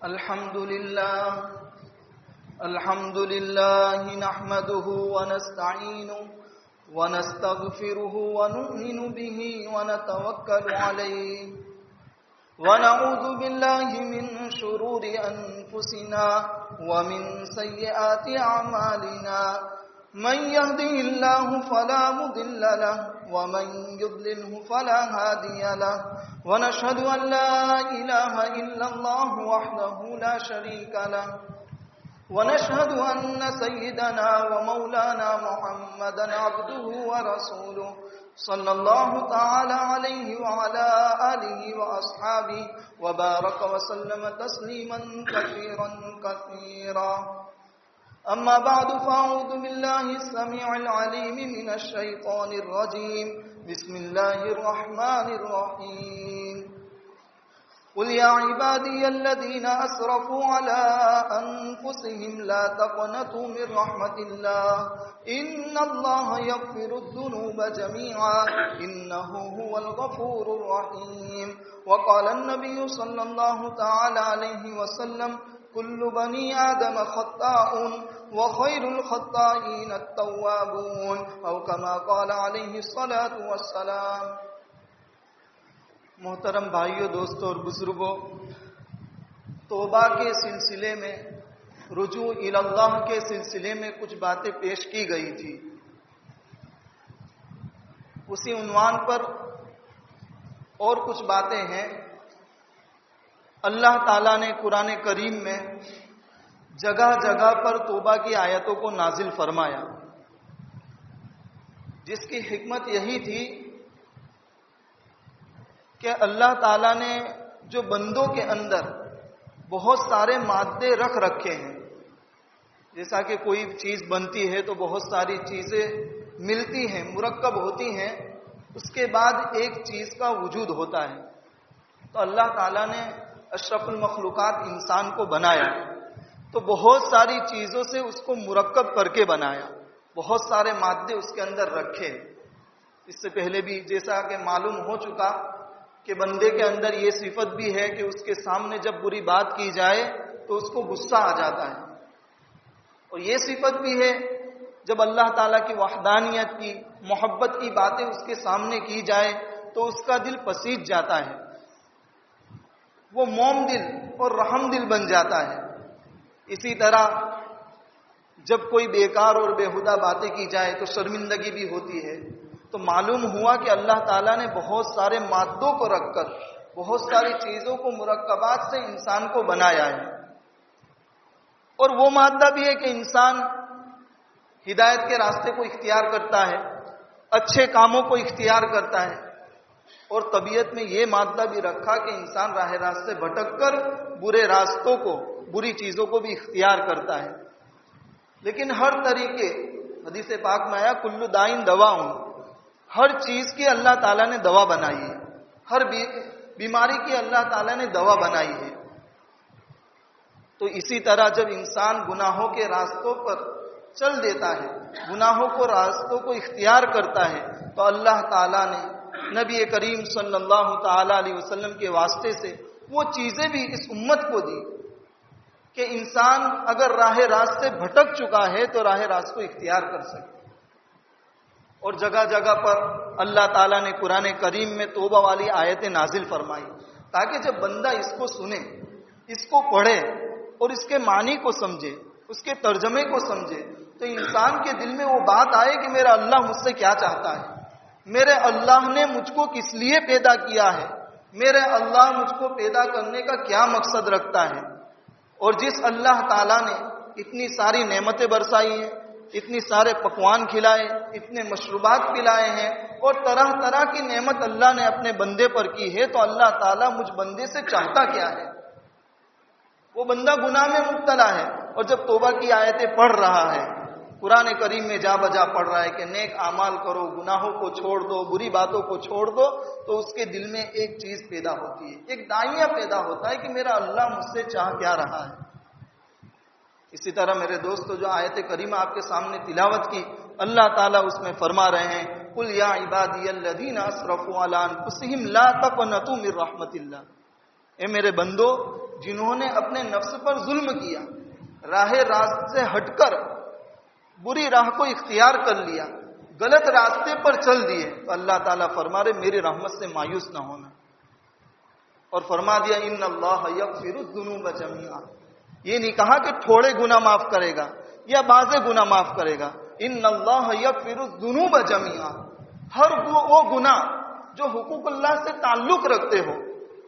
الحمد لله نحمده ونستعينه ونستغفره ونؤمن به ونتوكل عليه ونعوذ بالله من شرور أنفسنا ومن سيئات أعمالنا من يهده الله فلا مضل له ومن يضلله فلا هادي له ونشهد أن لا إله إلا الله وحده لا شريك له ونشهد أن سيدنا ومولانا محمدا عبده ورسوله صلى الله تعالى عليه وعلى آله وأصحابه وبارك وسلم تسليما كثيرا كثيرا. أما بعد فأعوذ بالله السميع العليم من الشيطان الرجيم. بسم الله الرحمن الرحيم. قل يا عبادي الذين أسرفوا على أنفسهم لا تقنطوا من رحمة الله إن الله يغفر الذنوب جميعا إنه هو الغفور الرحيم. وقال النبي صلى الله تعالى عليه وسلم كل بني آدم خطاء وخير الخطائين التوابون أو كما قال عليه الصلاة والسلام. محترم بھائیوں، دوستوں اور بزرگوں، توبہ کے سلسلے میں، رجوع اللہ کے سلسلے میں کچھ باتیں پیش کی گئی تھی. اسی عنوان پر اور کچھ باتیں ہیں. اللہ تعالیٰ نے قرآن کریم میں جگہ جگہ پر توبہ کی آیتوں کو نازل فرمایا، جس کی حکمت یہی تھی کہ اللہ تعالیٰ نے جو بندوں کے اندر بہت سارے مادے رکھے ہیں، جیسا کہ کوئی چیز بنتی ہے تو بہت ساری چیزیں ملتی ہیں، مرکب ہوتی ہیں، اس کے بعد ایک چیز کا وجود ہوتا ہے. تو اللہ تعالیٰ نے اشرف المخلوقات انسان کو بنایا تو بہت ساری چیزوں سے اس کو مرکب کر کے بنایا، بہت سارے مادے اس کے اندر رکھے. اس سے پہلے بھی جیسا کہ معلوم ہو چکا کہ بندے کے اندر یہ صفت بھی ہے کہ اس کے سامنے جب بری بات کی جائے تو اس کو غصہ آ جاتا ہے، اور یہ صفت بھی ہے جب اللہ تعالیٰ کی وحدانیت کی، محبت کی باتیں اس کے سامنے کی جائے تو اس کا دل پسیج جاتا ہے، وہ موم دل اور رحم دل بن جاتا ہے. اسی طرح جب کوئی بیکار اور بیہودہ باتیں کی جائے تو شرمندگی بھی ہوتی ہے. تو معلوم ہوا کہ اللہ تعالیٰ نے بہت سارے مادوں کو رکھ کر، بہت ساری چیزوں کو، مرکبات سے انسان کو بنایا ہے. اور وہ مادہ بھی ہے کہ انسان ہدایت کے راستے کو اختیار کرتا ہے، اچھے کاموں کو اختیار کرتا ہے. اور طبیعت میں یہ مادہ بھی رکھا کہ انسان راہ راست سے بھٹک کر برے راستوں کو، بری چیزوں کو بھی اختیار کرتا ہے. لیکن ہر طریقے، حدیث پاک میں آیا کلو دائن دواؤں، ہر چیز کی اللہ تعالیٰ نے دوا بنائی ہے، ہر بیماری کی اللہ تعالیٰ نے دوا بنائی ہے. تو اسی طرح جب انسان گناہوں کے راستوں پر چل دیتا ہے، گناہوں کو راستوں کو اختیار کرتا ہے، تو اللہ تعالیٰ نے نبی کریم صلی اللہ تعالی علیہ وسلم کے واسطے سے وہ چیزیں بھی اس امت کو دی کہ انسان اگر راہ راست سے بھٹک چکا ہے تو راہ راست کو اختیار کر سکے. اور جگہ جگہ پر اللہ تعالیٰ نے قرآن کریم میں توبہ والی آیتیں نازل فرمائی تاکہ جب بندہ اس کو سنے، اس کو پڑھے اور اس کے معنی کو سمجھے، اس کے ترجمے کو سمجھے، تو انسان کے دل میں وہ بات آئے کہ میرا اللہ مجھ سے کیا چاہتا ہے، میرے اللہ نے مجھ کو کس لیے پیدا کیا ہے، میرے اللہ مجھ کو پیدا کرنے کا کیا مقصد رکھتا ہے. اور جس اللہ تعالیٰ نے اتنی ساری نعمتیں برسائی ہیں، اتنی سارے پکوان کھلائے، اتنے مشروبات پلائے ہیں، اور طرح طرح کی نعمت اللہ نے اپنے بندے پر کی ہے، تو اللہ تعالیٰ مجھ بندے سے چاہتا کیا ہے؟ وہ بندہ گناہ میں مبتلا ہے، اور جب توبہ کی آیتیں پڑھ رہا ہے، قرآن کریم میں جا بجا پڑھ رہا ہے کہ نیک اعمال کرو، گناہوں کو چھوڑ دو، بری باتوں کو چھوڑ دو، تو اس کے دل میں ایک چیز پیدا ہوتی ہے، ایک دائیہ پیدا ہوتا ہے کہ میرا اللہ مجھ سے چاہ کیا رہا ہے. اسی طرح میرے دوستو، جو آیت کریمہ آپ کے سامنے تلاوت کی، اللہ تعالیٰ اس میں فرما رہے ہیں قل یا عبادی الذین اسرفوا علی انفسہم لا تقنطوا من رحمت اللہ. اے میرے بندو، جنہوں نے اپنے نفس پر ظلم کیا، راہ راست سے ہٹ کر بری راہ کو اختیار کر لیا، غلط راستے پر چل دیے، تو اللہ تعالیٰ فرما رہے میری رحمت سے مایوس نہ ہونا، اور فرما دیا ان اللہ یغفر الذنوب جميعا۔ یہ نہیں کہا کہ تھوڑے گناہ معاف کرے گا یا بعض گناہ معاف کرے گا، ان اللہ یغفر الذنوب جميعا، ہر وہ گناہ جو حقوق اللہ سے تعلق رکھتے ہو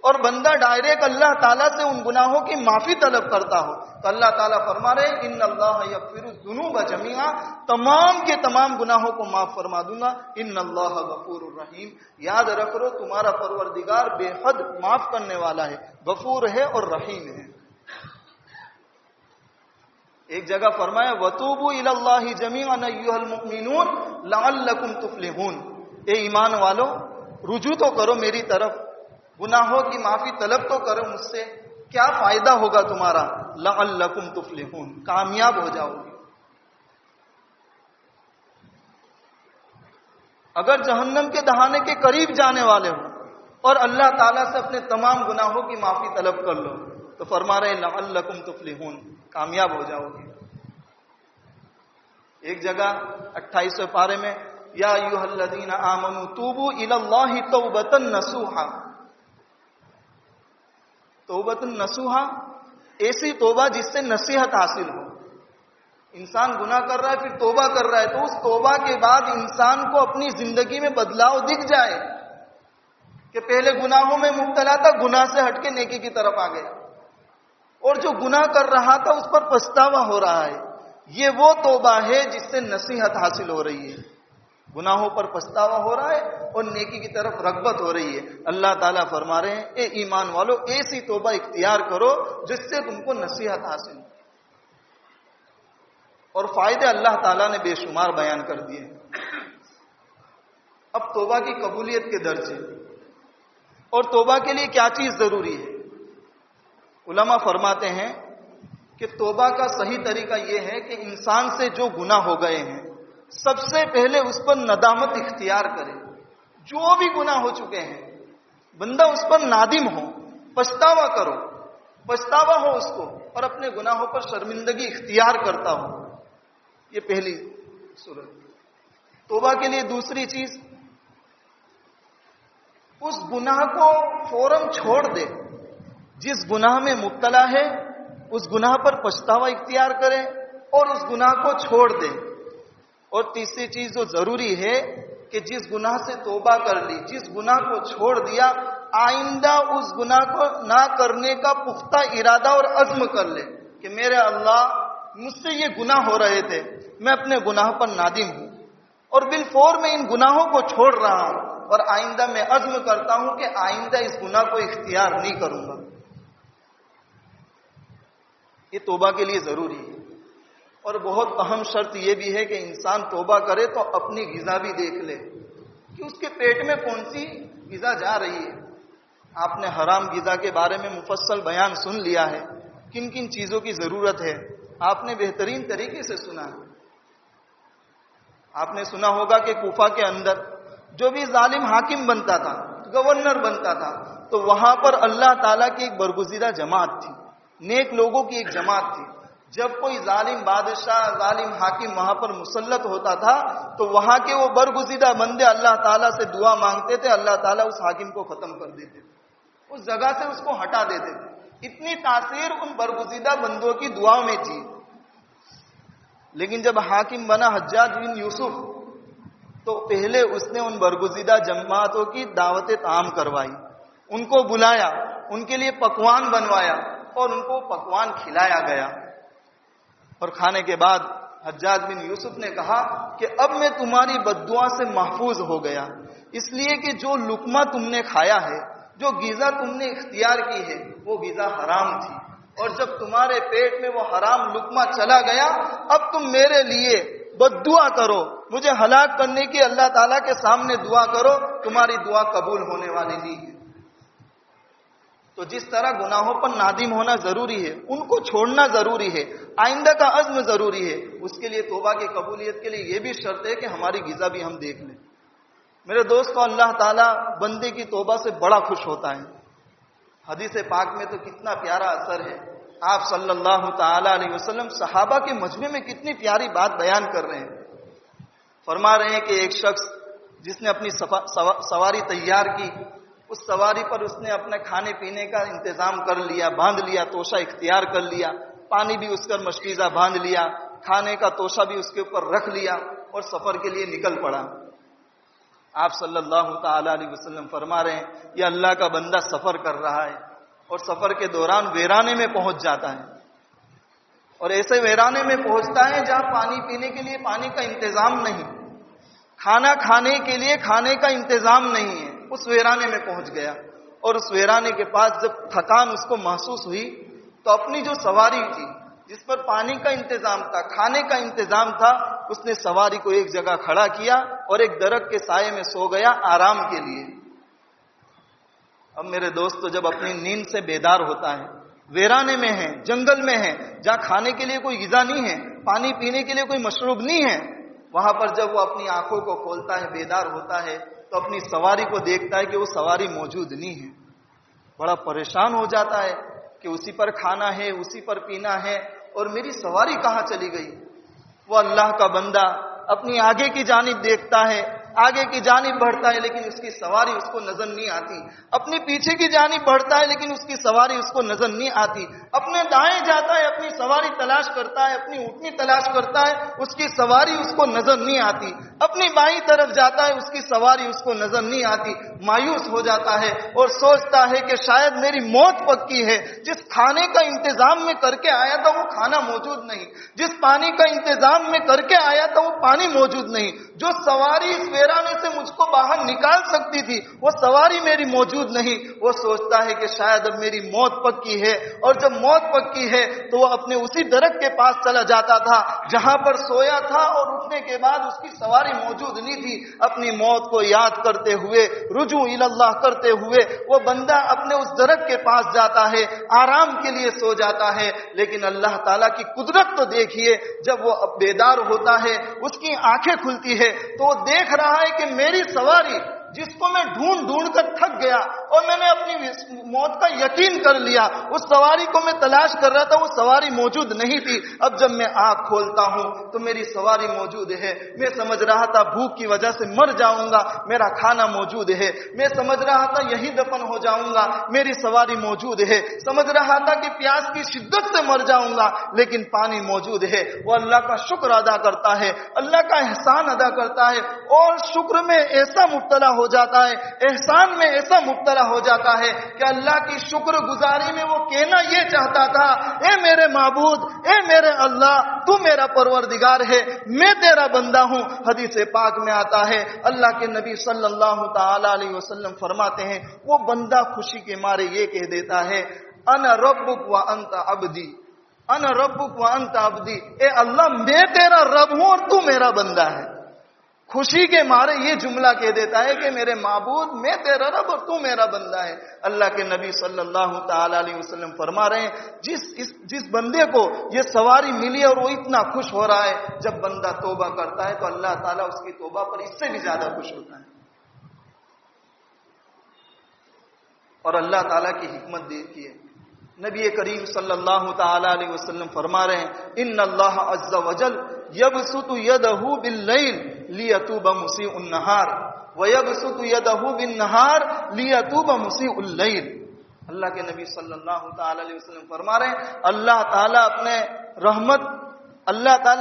اور بندہ ڈائریکٹ اللہ تعالیٰ سے ان گناہوں کی معافی طلب کرتا ہو، تو اللہ تعالیٰ فرما رہے ان اللہ یغفر الذنوب جميعا، تمام کے تمام گناہوں کو معاف فرما دوں گا، ان اللہ غفور الرحیم۔ یاد رکھ لو تمہارا پروردگار بے حد معاف کرنے والا ہے، غفور ہے اور رحیم ہے۔ ایک جگہ فرمایا وَتُوبُوا إِلَى اللَّهِ جَمِيعًا أَيُّهَا الْمُؤْمِنُونَ لَعَلَّكُمْ تُفْلِحُونَ، اے ایمان والو رجوع تو کرو میری طرف، گناہوں کی معافی طلب تو کرو مجھ سے، کیا فائدہ ہوگا تمہارا، لَعَلَّكُمْ تُفْلِحُونَ، کامیاب ہو جاؤ گے۔ اگر جہنم کے دہانے کے قریب جانے والے ہو اور اللہ تعالیٰ سے اپنے تمام گناہوں کی معافی طلب کر لو، تو فرما رہے لعلکم تفلحون، کامیاب ہو جاؤ گے۔ ایک جگہ 28ویں پارے میں یا ایھا الذین آمنوا توبوا الی اللہ توبۃ نصوحا، توبۃ نصوحا ایسی توبہ جس سے نصیحت حاصل ہو۔ انسان گناہ کر رہا ہے پھر توبہ کر رہا ہے، تو اس توبہ کے بعد انسان کو اپنی زندگی میں بدلاؤ دکھ جائے کہ پہلے گناہوں میں مبتلا تھا، گناہ سے ہٹ کے نیکی کی طرف آ گیا، اور جو گناہ کر رہا تھا اس پر پچھتاوا ہو رہا ہے۔ یہ وہ توبہ ہے جس سے نصیحت حاصل ہو رہی ہے، گناہوں پر پچھتاوا ہو رہا ہے اور نیکی کی طرف رغبت ہو رہی ہے۔ اللہ تعالیٰ فرما رہے ہیں اے ایمان والو ایسی توبہ اختیار کرو جس سے تم کو نصیحت حاصل ہو، اور فائدے اللہ تعالیٰ نے بے شمار بیان کر دیے۔ اب توبہ کی قبولیت کے درجے اور توبہ کے لیے کیا چیز ضروری ہے، علماء فرماتے ہیں کہ توبہ کا صحیح طریقہ یہ ہے کہ انسان سے جو گناہ ہو گئے ہیں سب سے پہلے اس پر ندامت اختیار کرے، جو بھی گناہ ہو چکے ہیں بندہ اس پر نادم ہو، پچھتاوا کرو، پچھتاوا ہو اس کو، اور اپنے گناہوں پر شرمندگی اختیار کرتا ہو۔ یہ پہلی صورت۔ توبہ کے لیے دوسری چیز، اس گناہ کو فوراً چھوڑ دے، جس گناہ میں مبتلا ہے اس گناہ پر پچھتاوا اختیار کرے اور اس گناہ کو چھوڑ دے۔ اور تیسری چیز جو ضروری ہے کہ جس گناہ سے توبہ کر لی، جس گناہ کو چھوڑ دیا، آئندہ اس گناہ کو نہ کرنے کا پختہ ارادہ اور عزم کر لے کہ میرے اللہ مجھ سے یہ گناہ ہو رہے تھے، میں اپنے گناہ پر نادم ہوں اور بالفور میں ان گناہوں کو چھوڑ رہا ہوں، اور آئندہ میں عزم کرتا ہوں کہ آئندہ اس گناہ کو اختیار نہیں کروں گا۔ یہ توبہ کے لیے ضروری ہے۔ اور بہت اہم شرط یہ بھی ہے کہ انسان توبہ کرے تو اپنی غذا بھی دیکھ لے کہ اس کے پیٹ میں کون سی غذا جا رہی ہے۔ آپ نے حرام غذا کے بارے میں مفصل بیان سن لیا ہے، کن کن چیزوں کی ضرورت ہے آپ نے بہترین طریقے سے سنا ہے۔ آپ نے سنا ہوگا کہ کوفہ کے اندر جو بھی ظالم حاکم بنتا تھا، گورنر بنتا تھا، تو وہاں پر اللہ تعالیٰ کی ایک برگزیدہ جماعت تھی، نیک لوگوں کی ایک جماعت تھی۔ جب کوئی ظالم بادشاہ، ظالم حاکم وہاں پر مسلط ہوتا تھا تو وہاں کے وہ برگزیدہ بندے اللہ تعالیٰ سے دعا مانگتے تھے، اللہ تعالیٰ اس حاکم کو ختم کر دیتے تھے، اس جگہ سے اس کو ہٹا دیتے تھے۔ اتنی تاثیر ان برگزیدہ بندوں کی دعاؤں میں تھی۔ لیکن جب حاکم بنا حجاج بن یوسف تو پہلے اس نے ان برگزیدہ جماعتوں کی دعوت طعام کروائی، ان کو بلایا، ان کے لیے پکوان بنوایا اور ان کو پکوان کھلایا گیا۔ اور کھانے کے بعد حجاج بن یوسف نے کہا کہ اب میں تمہاری بددعا سے محفوظ ہو گیا، اس لیے کہ جو لقمہ تم نے کھایا ہے، جو غذا تم نے اختیار کی ہے، وہ غذا حرام تھی، اور جب تمہارے پیٹ میں وہ حرام لقمہ چلا گیا اب تم میرے لیے بددعا کرو، مجھے ہلاک کرنے کی اللہ تعالیٰ کے سامنے دعا کرو، تمہاری دعا قبول ہونے والی نہیں ہے۔ تو جس طرح گناہوں پر نادم ہونا ضروری ہے، ان کو چھوڑنا ضروری ہے، آئندہ کا عزم ضروری ہے، اس کے لیے توبہ کی قبولیت کے لیے یہ بھی شرط ہے کہ ہماری غذا بھی ہم دیکھ لیں۔ میرے دوستو، اللہ تعالیٰ بندے کی توبہ سے بڑا خوش ہوتا ہے۔ حدیث پاک میں تو کتنا پیارا اثر ہے. آپ صلی اللہ تعالی علیہ وسلم صحابہ کے مجمع میں کتنی پیاری بات بیان کر رہے ہیں. فرما رہے ہیں کہ ایک شخص جس نے اپنی سواری تیار کی، اس سواری پر اس نے اپنے کھانے پینے کا انتظام کر لیا، باندھ لیا، توشہ اختیار کر لیا، پانی بھی اس کا مشکیزہ باندھ لیا، کھانے کا توشہ بھی اس کے اوپر رکھ لیا اور سفر کے لیے نکل پڑا. آپ صلی اللہ تعالی علیہ وسلم فرما رہے ہیں یہ اللہ کا بندہ سفر کر رہا ہے اور سفر کے دوران ویرانے میں پہنچ جاتا ہے، اور ایسے ویرانے میں پہنچتا ہے جہاں پانی پینے کے لیے پانی کا انتظام نہیں، کھانا کھانے کے لیے کھانے کا انتظام نہیں ہے. اس ویرانے میں پہنچ گیا اور اس ویرانے کے پاس جب تھکان اس کو محسوس ہوئی تو اپنی جو سواری تھی جس پر پانی کا انتظام تھا، کھانے کا انتظام تھا، اس نے سواری کو ایک جگہ کھڑا کیا اور ایک درخت کے سائے میں سو گیا آرام کے لیے. اب میرے دوست جب اپنی نیند سے بیدار ہوتا ہے، ویرانے میں ہے، جنگل میں ہے، جہاں کھانے کے لیے کوئی غذا نہیں ہے، پانی پینے کے لیے کوئی مشروب نہیں ہے، وہاں پر جب وہ اپنی آنکھوں کو کھولتا ہے، بیدار ہوتا ہے تو اپنی سواری کو دیکھتا ہے کہ وہ سواری موجود نہیں ہے. بڑا پریشان ہو جاتا ہے کہ اسی پر کھانا ہے، اسی پر پینا ہے، اور میری سواری کہاں چلی گئی. وہ اللہ کا بندہ اپنی آگے کی جانب دیکھتا ہے، آگے کی جانب بڑھتا ہے لیکن اس کی سواری اس کو نظر نہیں آتی، اپنی پیچھے کی جانب بڑھتا ہے لیکن اس کی سواری اس کو نظر نہیں آتی، اپنے دائیں جاتا ہے، اپنی سواری تلاش کرتا ہے، اپنی اونٹنی تلاش کرتا ہے، اس کی سواری اس کو نظر نہیں آتی، اپنی بائیں طرف جاتا ہے، اس کی سواری اس کو نظر نہیں آتی. مایوس ہو جاتا ہے اور سوچتا ہے کہ شاید میری موت پکی ہے. جس کھانے کا انتظام میں کر کے آیا تھا وہ کھانا موجود نہیں، جس پانی کا انتظام میں کر کے آیا تھا وہ پانی موجود نہیں، جو سواری اس ویرانے سے مجھ کو باہر نکال سکتی تھی وہ سواری میری موجود نہیں. وہ سوچتا ہے کہ شاید اب میری موت پکی ہے، اور جب موت پکی ہے تو وہ اپنے اسی درخت کے پاس چلا جاتا تھا جہاں پر سویا تھا، اور اٹھنے کے بعد اس کی سواری موجود نہیں تھی. اپنی موت کو یاد کرتے ہوئے، رجوع اللہ کرتے ہوئے وہ بندہ اپنے اس درخت کے پاس جاتا ہے، آرام کے لیے سو جاتا ہے. لیکن اللہ تعالیٰ کی قدرت تو دیکھیے، جب وہ بیدار ہوتا ہے، اس کی آنکھیں کھلتی ہے تو وہ دیکھ رہا ہے کہ میری سواری جس کو میں ڈھونڈ ڈھونڈ کر تھک گیا اور میں نے اپنی موت کا یقین کر لیا، اس سواری کو میں تلاش کر رہا تھا، وہ سواری موجود نہیں تھی. اب جب میں آنکھ کھولتا ہوں تو میری سواری موجود ہے. میں سمجھ رہا تھا بھوک کی وجہ سے مر جاؤں گا، میرا کھانا موجود ہے. میں سمجھ رہا تھا یہی دفن ہو جاؤں گا، میری سواری موجود ہے. سمجھ رہا تھا کہ پیاس کی شدت سے مر جاؤں گا لیکن پانی موجود ہے. وہ اللہ کا شکر ادا کرتا ہے، اللہ کا احسان ادا کرتا ہے، اور شکر میں ایسا مبتلا ہو جاتا ہے، احسان میں ایسا مبتلا ہو جاتا ہے کہ اللہ کی شکر گزاری میں وہ کہنا یہ چاہتا تھا، اے میرے معبود، اے میرے اللہ، تو میرا پروردگار ہے، میں تیرا بندہ ہوں. حدیث پاک میں آتا ہے، اللہ کے نبی صلی اللہ تعالی علیہ وسلم فرماتے ہیں وہ بندہ خوشی کے مارے یہ کہہ دیتا ہے، انا ربک وانت عبدی، انا ربک وانت عبدی، اے اللہ میں تیرا رب ہوں اور تو میرا بندہ ہے. خوشی کے مارے یہ جملہ کہہ دیتا ہے کہ میرے معبود میں تیرا رب اور تو میرا بندہ ہے. اللہ کے نبی صلی اللہ تعالی علیہ وسلم فرما رہے ہیں جس بندے کو یہ سواری ملی اور وہ اتنا خوش ہو رہا ہے، جب بندہ توبہ کرتا ہے تو اللہ تعالیٰ اس کی توبہ پر اس سے بھی زیادہ خوش ہوتا ہے. اور اللہ تعالیٰ کی حکمت دیکھیے، نبی کریم صلی اللہ تعالی علیہ وسلم فرما رہے ہیں ان اللہ عز وجل یبسط یدہ باللیل لیتوب مسیء النہار ویبسط یدہ بالنہار لیتوب مسیء اللیل. اللہ کے نبی صلی اللہ تعالی علیہ وسلم فرما رہے ہیں اللہ تعالیٰ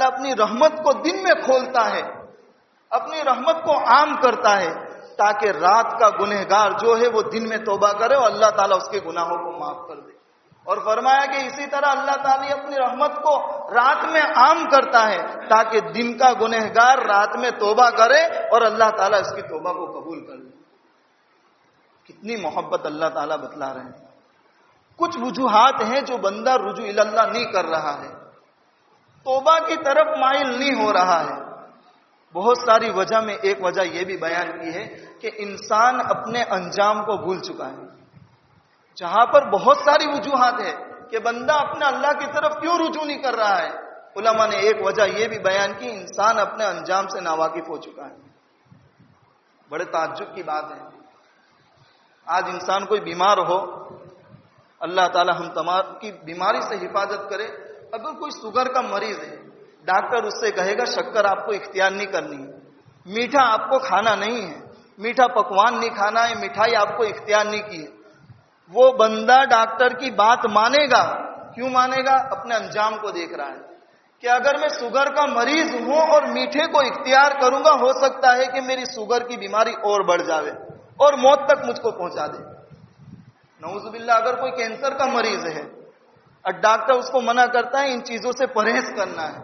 اپنی رحمت کو دن میں کھولتا ہے، اپنی رحمت کو عام کرتا ہے تاکہ رات کا گنہگار جو ہے وہ دن میں توبہ کرے اور اللہ تعالیٰ اس کے گناہوں کو معاف کر دے. اور فرمایا کہ اسی طرح اللہ تعالیٰ اپنی رحمت کو رات میں عام کرتا ہے تاکہ دن کا گنہگار رات میں توبہ کرے اور اللہ تعالیٰ اس کی توبہ کو قبول کر لے. کتنی محبت اللہ تعالیٰ بتلا رہے ہیں. کچھ وجوہات ہیں جو بندہ رجوع اللہ نہیں کر رہا ہے، توبہ کی طرف مائل نہیں ہو رہا ہے. بہت ساری وجہ میں ایک وجہ یہ بھی بیان کی ہے کہ انسان اپنے انجام کو بھول چکا ہے. جہاں پر بہت ساری وجوہات ہے کہ بندہ اپنے اللہ کی طرف کیوں رجوع نہیں کر رہا ہے، علماء نے ایک وجہ یہ بھی بیان کی انسان اپنے انجام سے ناواقف ہو چکا ہے. بڑے تعجب کی بات ہے، آج انسان کوئی بیمار ہو اللہ تعالی ہم تمام کی بیماری سے حفاظت کرے۔ اگر کوئی شوگر کا مریض ہے، ڈاکٹر اس سے کہے گا شکر آپ کو اختیار نہیں کرنی ہے، میٹھا آپ کو کھانا نہیں ہے، میٹھا پکوان نہیں کھانا ہے، مٹھائی آپ کو اختیار نہیں کی ہے، وہ بندہ ڈاکٹر کی بات مانے گا۔ کیوں مانے گا؟ اپنے انجام کو دیکھ رہا ہے کہ اگر میں شوگر کا مریض ہوں اور میٹھے کو اختیار کروں گا، ہو سکتا ہے کہ میری شوگر کی بیماری اور بڑھ جاوے اور موت تک مجھ کو پہنچا دے۔ نعوذ باللہ، اگر کوئی کینسر کا مریض ہے اور ڈاکٹر اس کو منع کرتا ہے ان چیزوں سے پرہیز کرنا ہے،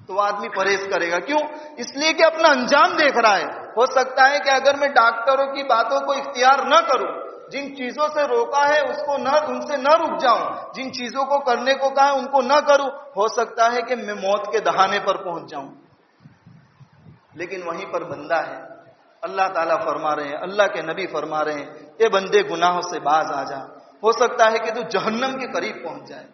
تو وہ آدمی پرہیز کرے گا۔ کیوں؟ اس لیے کہ اپنا انجام دیکھ رہا ہے۔ ہو سکتا ہے کہ اگر میں ڈاکٹروں کی باتوں کو اختیار نہ کروں، جن چیزوں سے روکا ہے اس کو ان سے نہ رک جاؤں، جن چیزوں کو کرنے کو کہا ہے ان کو نہ کروں، ہو سکتا ہے کہ میں موت کے دہانے پر پہنچ جاؤں۔ لیکن وہیں پر بندہ ہے، اللہ تعالیٰ فرما رہے ہیں، اللہ کے نبی فرما رہے ہیں، اے بندے گناہوں سے باز آ جا۔ ہو سکتا ہے کہ تو جہنم کے قریب پہنچ جائے،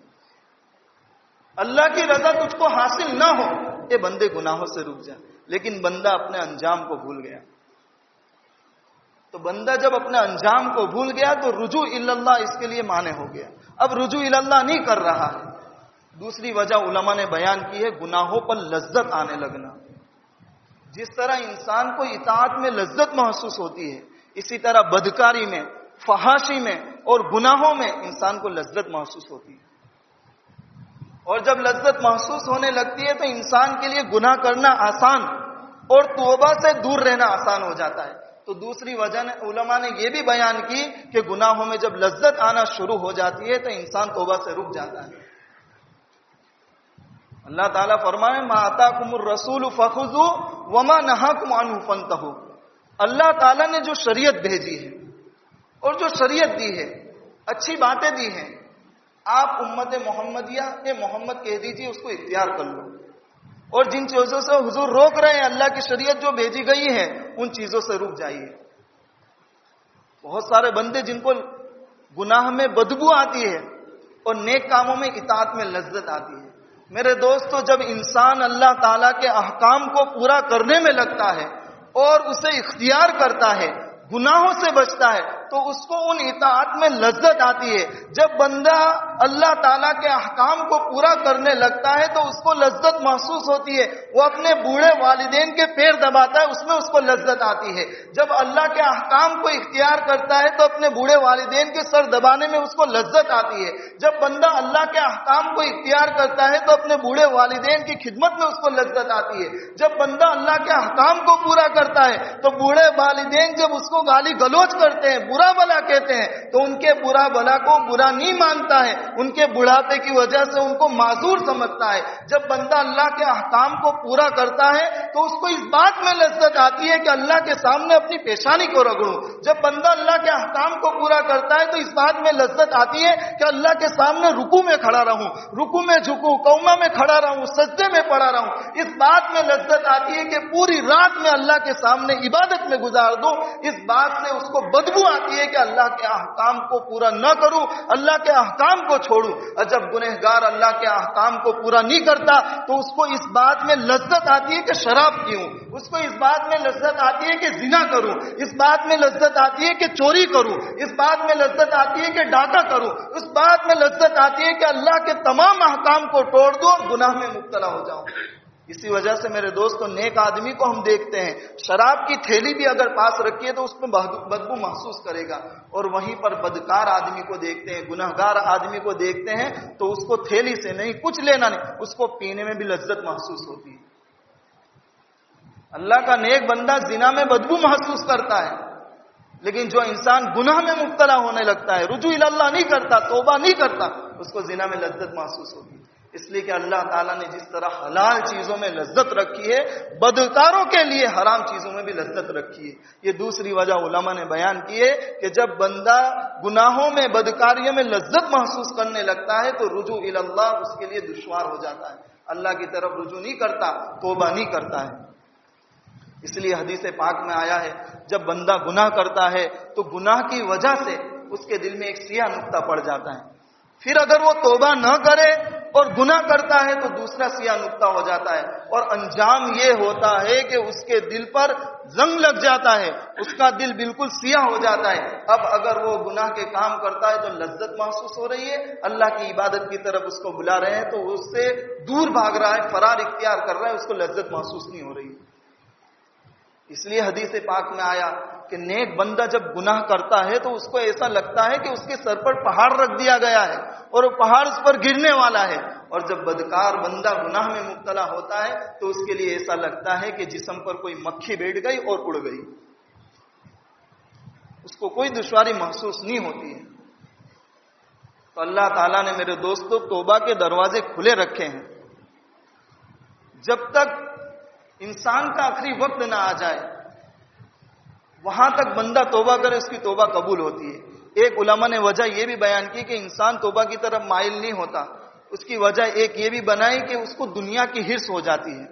اللہ کی رضا تجھ کو حاصل نہ ہو، اے بندے گناہوں سے رک جا۔ لیکن بندہ اپنے انجام کو بھول گیا۔ تو بندہ جب اپنے انجام کو بھول گیا تو رجوع اللہ اس کے لیے معنی ہو گیا، اب رجوع اللہ نہیں کر رہا ہے۔ دوسری وجہ علماء نے بیان کی ہے، گناہوں پر لذت آنے لگنا۔ جس طرح انسان کو اطاعت میں لذت محسوس ہوتی ہے، اسی طرح بدکاری میں، فحاشی میں اور گناہوں میں انسان کو لذت محسوس ہوتی ہے، اور جب لذت محسوس ہونے لگتی ہے تو انسان کے لیے گناہ کرنا آسان اور توبہ سے دور رہنا آسان ہو جاتا ہے۔ تو دوسری وجہ علماء نے یہ بھی بیان کی کہ گناہوں میں جب لذت آنا شروع ہو جاتی ہے تو انسان توبہ سے رک جاتا ہے۔ اللہ تعالیٰ فرمائے ما آتاکم الرسول فخذوا وما نہاکم عنہ فانتہوا۔ اللہ تعالیٰ نے جو شریعت بھیجی ہے اور جو شریعت دی ہے، اچھی باتیں دی ہیں، آپ امت محمدیہ کے محمد کہہ دیجیے، اس کو اختیار کر لو، اور جن چیزوں سے حضور روک رہے ہیں، اللہ کی شریعت جو بھیجی گئی ہے ان چیزوں سے رک جائیے۔ بہت سارے بندے جن کو گناہ میں بدبو آتی ہے اور نیک کاموں میں اطاعت میں لذت آتی ہے۔ میرے دوستو، جب انسان اللہ تعالیٰ کے احکام کو پورا کرنے میں لگتا ہے اور اسے اختیار کرتا ہے، گناہوں سے بچتا ہے، تو اس کو ان اطاعت میں لذت آتی ہے۔ جب بندہ اللہ تعالیٰ کے احکام کو پورا کرنے لگتا ہے تو اس کو لذت محسوس ہوتی ہے۔ وہ اپنے بوڑھے والدین کے پیر دباتا ہے، اس میں اس کو لذت آتی ہے۔ جب اللہ کے احکام کو اختیار کرتا ہے تو اپنے بوڑھے والدین کے سر دبانے میں اس کو لذت آتی ہے۔ جب بندہ اللہ کے احکام کو اختیار کرتا ہے تو اپنے بوڑھے والدین کی خدمت میں اس کو لذت آتی ہے۔ جب بندہ اللہ کے احکام کو پورا کرتا ہے تو بوڑھے والدین جب اس کو گالی گلوچ کرتے ہیں، برا بلا کہتے ہیں، تو ان کے برا بلا کو برا نہیں مانتا ہے، ان کے بڑھاپے کی وجہ سے ان کو معذور سمجھتا ہے۔ جب بندہ اللہ کے احکام کو پورا کرتا ہے تو اس کو اس بات میں لذت آتی ہے کہ اللہ کے سامنے اپنی پیشانی کو رگڑوں۔ جب بندہ اللہ کے احکام کو پورا کرتا ہے تو اس بات میں لذت آتی ہے کہ اللہ کے سامنے رکوع میں کھڑا رہوں، رکوع میں جھکوں، قوما میں کھڑا رہوں، سجدے میں پڑا رہوں۔ اس بات میں لذت آتی ہے کہ پوری رات میں اللہ کے سامنے عبادت میں گزار دوں۔ اس بات سے اس کو بدبو آتی ہے کہ اللہ کے احکام کو پورا نہ کروں، اللہ کے احکام کو چھوڑوں۔ اور جب گنہگار اللہ کے احکام کو پورا نہیں کرتا تو اس کو اس بات میں لذت آتی ہے کہ شراب پیوں، اس کو اس بات میں لذت آتی ہے کہ زنا کروں، اس بات میں لذت آتی ہے کہ چوری کروں، اس بات میں لذت آتی ہے کہ ڈاکہ کروں، اس بات میں لذت آتی ہے کہ اللہ کے تمام احکام کو توڑ دوں اور گناہ میں مبتلا ہو جاؤں۔ اسی وجہ سے میرے دوستو، نیک آدمی کو ہم دیکھتے ہیں شراب کی تھیلی بھی اگر پاس رکھیے تو اس میں بدبو محسوس کرے گا، اور وہیں پر بدکار آدمی کو دیکھتے ہیں، گنہگار آدمی کو دیکھتے ہیں تو اس کو تھیلی سے نہیں، کچھ لینا نہیں، اس کو پینے میں بھی لذت محسوس ہوتی ہے۔ اللہ کا نیک بندہ زنا میں بدبو محسوس کرتا ہے، لیکن جو انسان گناہ میں مبتلا ہونے لگتا ہے، رجوع اللہ نہیں کرتا، توبہ نہیں کرتا، اس کو زنا میں لذت محسوس ہوتی ہے۔ اس لیے کہ اللہ تعالیٰ نے جس طرح حلال چیزوں میں لذت رکھی ہے، بدکاروں کے لیے حرام چیزوں میں بھی لذت رکھی ہے۔ یہ دوسری وجہ علماء نے بیان کی ہے کہ جب بندہ گناہوں میں، بدکاریوں میں لذت محسوس کرنے لگتا ہے تو رجوع اللہ اس کے لیے دشوار ہو جاتا ہے، اللہ کی طرف رجوع نہیں کرتا، توبہ نہیں کرتا ہے۔ اس لیے حدیث پاک میں آیا ہے جب بندہ گناہ کرتا ہے تو گناہ کی وجہ سے اس کے دل میں ایک سیاہ نقطہ پڑ جاتا ہے، پھر اگر وہ توبہ نہ کرے اور گناہ کرتا ہے تو دوسرا سیاہ نقطہ ہو جاتا ہے، اور انجام یہ ہوتا ہے کہ اس کے دل پر زنگ لگ جاتا ہے، اس کا دل بالکل سیاہ ہو جاتا ہے۔ اب اگر وہ گناہ کے کام کرتا ہے تو لذت محسوس ہو رہی ہے، اللہ کی عبادت کی طرف اس کو بلا رہے ہیں تو اس سے دور بھاگ رہا ہے، فرار اختیار کر رہا ہے، اس کو لذت محسوس نہیں ہو رہی۔ اس لیے حدیث پاک میں آیا کہ نیک بندہ جب گناہ کرتا ہے تو اس کو ایسا لگتا ہے کہ اس کے سر پر پہاڑ رکھ دیا گیا ہے اور وہ پہاڑ اس پر گرنے والا ہے، اور جب بدکار بندہ گناہ میں مبتلا ہوتا ہے تو اس کے لیے ایسا لگتا ہے کہ جسم پر کوئی مکھی بیٹھ گئی اور اڑ گئی، اس کو کوئی دشواری محسوس نہیں ہوتی ہے۔ تو اللہ تعالیٰ نے میرے دوستوں توبہ کے دروازے کھلے رکھے ہیں، جب تک انسان کا آخری وقت نہ آ جائے وہاں تک بندہ توبہ کرے اس کی توبہ قبول ہوتی ہے۔ ایک علماء نے وجہ یہ بھی بیان کی کہ انسان توبہ کی طرف مائل نہیں ہوتا، اس کی وجہ ایک یہ بھی بنائی کہ اس کو دنیا کی ہرس ہو جاتی ہے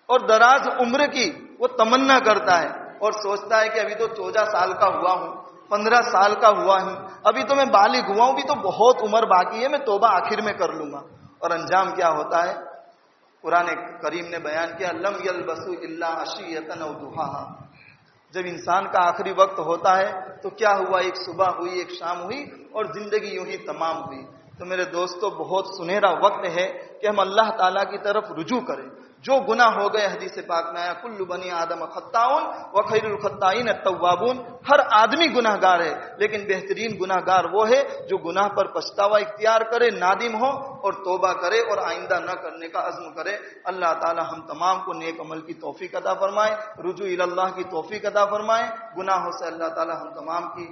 اور دراز عمر کی وہ تمنا کرتا ہے اور سوچتا ہے کہ ابھی تو 14 سال کا ہوا ہوں، 15 سال کا ہوا ہوں، ابھی تو میں بالغ ہوا ہوں، ابھی تو بہت عمر باقی ہے، میں توبہ آخر میں کر لوں گا۔ اور انجام کیا ہوتا ہے؟ قرآن کریم نے بیان کیا لم یلبسوا الا عشیۃ او ضحاھا، جب انسان کا آخری وقت ہوتا ہے تو کیا ہوا، ایک صبح ہوئی، ایک شام ہوئی اور زندگی یوں ہی تمام ہوئی۔ تو میرے دوستو بہت سنہرا وقت ہے کہ ہم اللہ تعالیٰ کی طرف رجوع کریں۔ جو گناہ ہو گئے حدیث پاک میں آیا کل بنی آدم خطاؤن وخیر الخطائین التوابون، ہر آدمی گناہ گار ہے لیکن بہترین گناہ گار وہ ہے جو گناہ پر پچھتاوا اختیار کرے، نادم ہو اور توبہ کرے اور آئندہ نہ کرنے کا عزم کرے۔ اللہ تعالی ہم تمام کو نیک عمل کی توفیق عطا فرمائے، رجوع الی اللہ کی توفیق عطا فرمائے، گناہوں سے اللہ تعالی ہم تمام کی